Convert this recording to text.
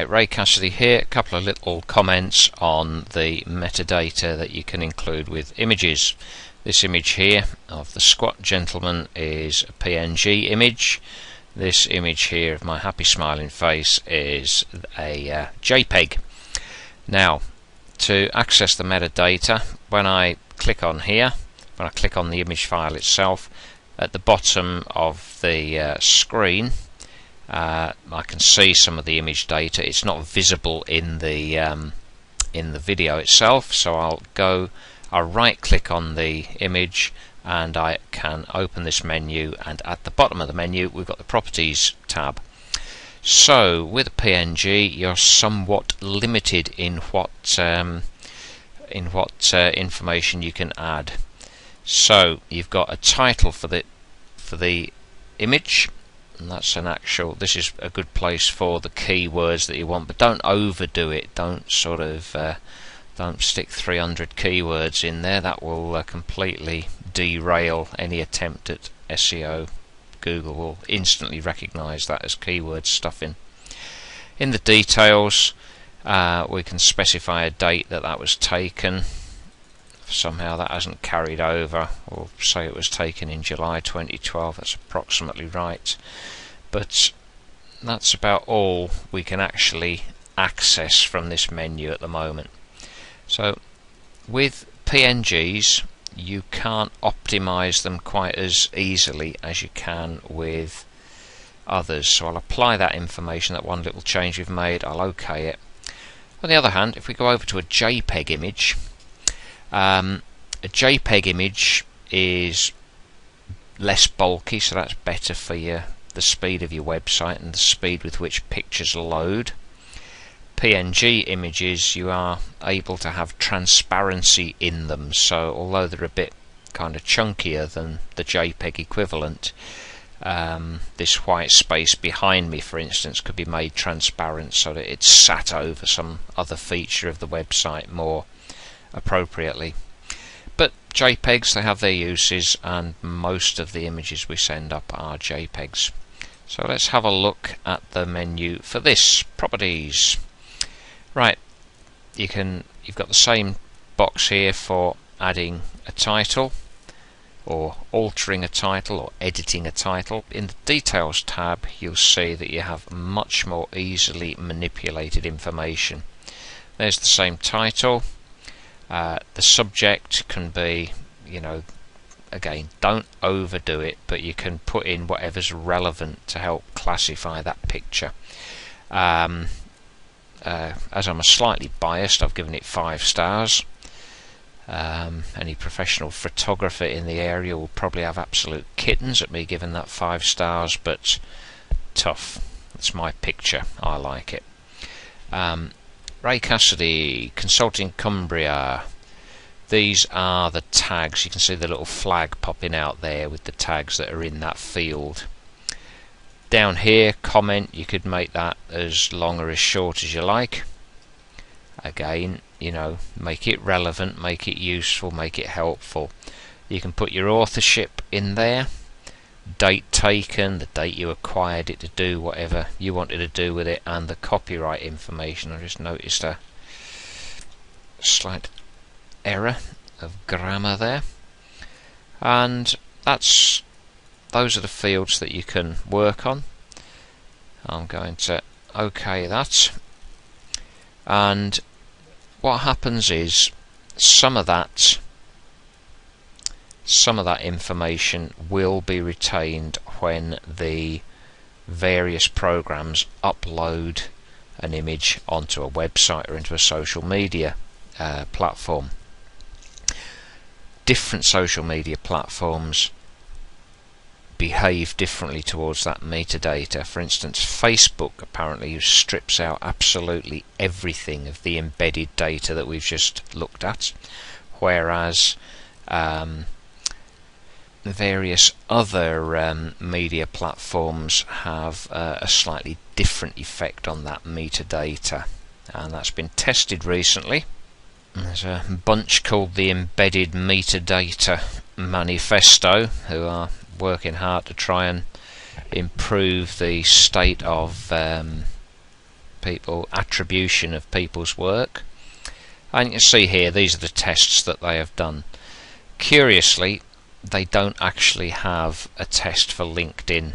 Hi, Ray Cassidy here. A couple of little comments on the metadata that you can include with images. This image here of the squat gentleman is a PNG image. This image here of my happy smiling face is a JPEG. Now, to access the metadata, when I click on here, when I click on the image file itself, at the bottom of the screen, I can see some of the image data. It's not visible in the video itself, so I'll right click on the image and I can open this menu, and at the bottom of the menu we've got the properties tab. So with a PNG you're somewhat limited in what information you can add. So you've got a title for the image, and that's an actual, this is a good place for the keywords that you want, but don't overdo it. Don't don't stick 300 keywords in there. That will completely derail any attempt at SEO. Google will instantly recognize that as keyword stuffing. In the details, we can specify a date that was taken. Somehow that hasn't carried over. We'll say it was taken in July 2012. That's approximately right, but that's about all we can actually access from this menu at the moment. So with PNGs you can't optimize them quite as easily as you can with others, so I'll apply that information, that one little change we've made. I'll OK it. On the other hand, if we go over to a JPEG image, a JPEG image is less bulky, so that's better for the speed of your website and the speed with which pictures load. PNG images, you are able to have transparency in them, so although they're a bit kind of chunkier than the JPEG equivalent, this white space behind me, for instance, could be made transparent so that it's sat over some other feature of the website more appropriately. But JPEGs, they have their uses, and most of the images we send up are JPEGs. So let's have a look at the menu for this, properties. Right, you've got the same box here for adding a title, or altering a title, or editing a title. In the details tab you'll see that you have much more easily manipulated information. There's the same title. The subject can be, again, don't overdo it, but you can put in whatever's relevant to help classify that picture. As I'm slightly biased, I've given it 5 stars. Any professional photographer in the area will probably have absolute kittens at me giving that 5 stars, but tough. It's my picture. I like it. Ray Cassidy, Consulting Cumbria. These are the tags. You can see the little flag popping out there with the tags that are in that field. Down here, comment, you could make that as long or as short as you like. Again, make it relevant, make it useful, make it helpful. You can put your authorship in there, date taken, the date you acquired it to do whatever you wanted to do with it, and the copyright information. I just noticed a slight error of grammar there, and those are the fields that you can work on. I'm going to OK that, and what happens is some of that information will be retained when the various programs upload an image onto a website or into a social media platform. Different social media platforms behave differently towards that metadata. For instance, Facebook apparently strips out absolutely everything of the embedded data that we've just looked at, whereas various other media platforms have a slightly different effect on that metadata, and that's been tested recently. There's a bunch called the Embedded Metadata Manifesto who are working hard to try and improve the state of people, attribution of people's work. And you can see here, these are the tests that they have done. Curiously, they don't actually have a test for LinkedIn